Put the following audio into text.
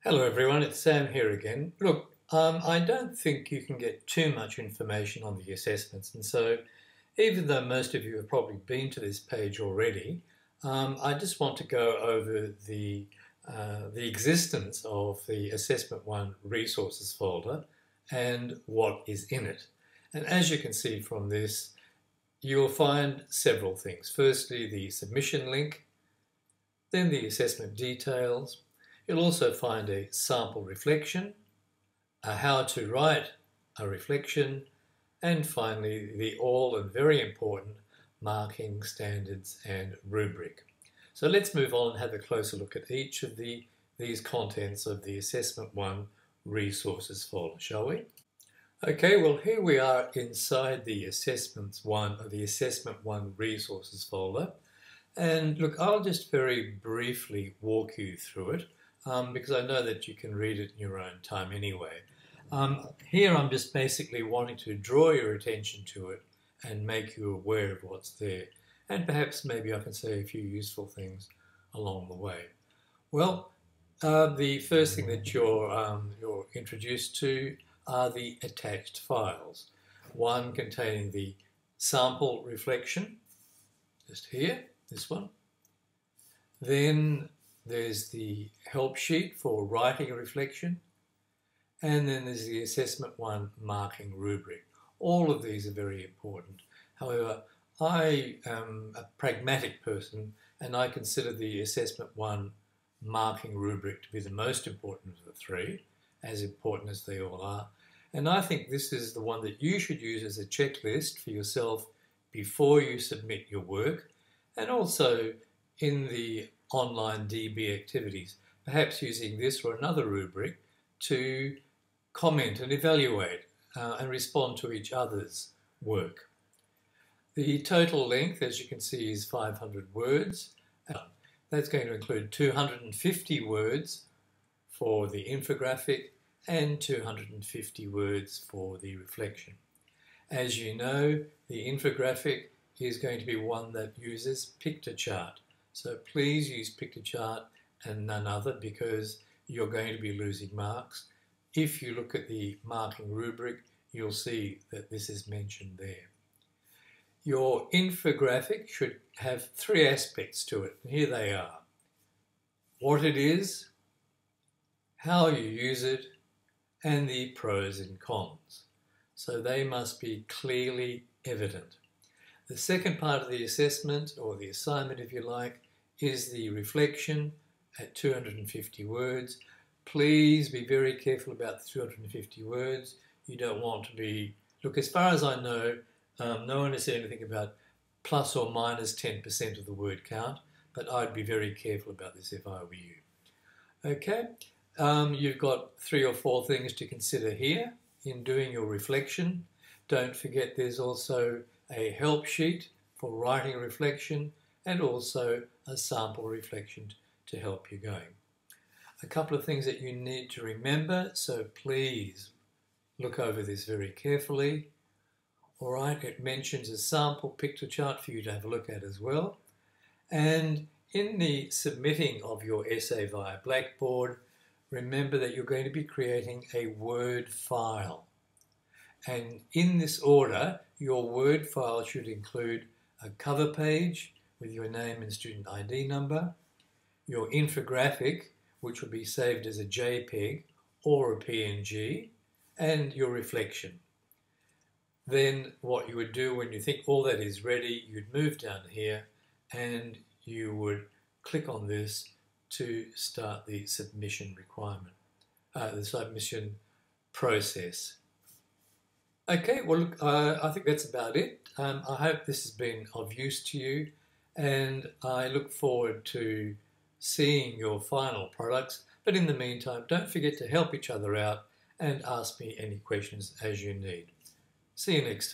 Hello everyone, it's Sam here again. Look, I don't think you can get too much information on the assessments, and so even though most of you have probably been to this page already, I just want to go over the existence of the Assessment 1 resources folder and what is in it. And as you can see from this, you'll find several things. Firstly, the submission link, then the assessment details. You'll also find a sample reflection, a how to write a reflection, and finally the all and very important marking standards and rubric. So let's move on and have a closer look at each of these contents of the Assessment 1 resources folder, shall we? Okay, well here we are inside the Assessment 1 resources folder. And look, I'll just very briefly walk you through it because I know that you can read it in your own time anyway. Here I'm just basically wanting to draw your attention to it and make you aware of what's there. And perhaps maybe I can say a few useful things along the way. Well, the first thing that you're introduced to are the attached files. One containing the sample reflection, just here, this one. Then there's the help sheet for writing a reflection. And then there's the Assessment 1 marking rubric. All of these are very important. However, I am a pragmatic person and I consider the Assessment 1 marking rubric to be the most important of the three, as important as they all are. And I think this is the one that you should use as a checklist for yourself before you submit your work, and also in the online DB activities, perhaps using this or another rubric to comment and evaluate and respond to each other's work. The total length, as you can see, is 500 words. That's going to include 250 words for the infographic and 250 words for the reflection. As you know, the infographic is going to be one that uses Piktochart. So please use Piktochart and none other, because you're going to be losing marks. If you look at the marking rubric, you'll see that this is mentioned there. Your infographic should have three aspects to it. Here they are: what it is, how you use it, and the pros and cons. So they must be clearly evident. The second part of the assessment, or the assignment if you like, is the reflection at 250 words. Please be very careful about the 250 words. You don't want to be, look, as far as I know, no one has said anything about plus or minus 10% of the word count, but I'd be very careful about this if I were you. Okay, you've got 3 or 4 things to consider here in doing your reflection. Don't forget there's also a help sheet for writing a reflection and also a sample reflection to help you going. A couple of things that you need to remember, so please look over this very carefully. All right, it mentions a sample Piktochart for you to have a look at as well. And in the submitting of your essay via Blackboard, remember that you're going to be creating a Word file. And in this order, your Word file should include a cover page with your name and student ID number, your infographic, which will be saved as a JPEG or a PNG, and your reflection. Then what you would do when you think all that is ready, you'd move down here and you would click on this to start the submission requirement, the submission process. Okay, well, look, I think that's about it. I hope this has been of use to you, and I look forward to seeing your final products. But in the meantime, don't forget to help each other out and ask me any questions as you need. See you next time.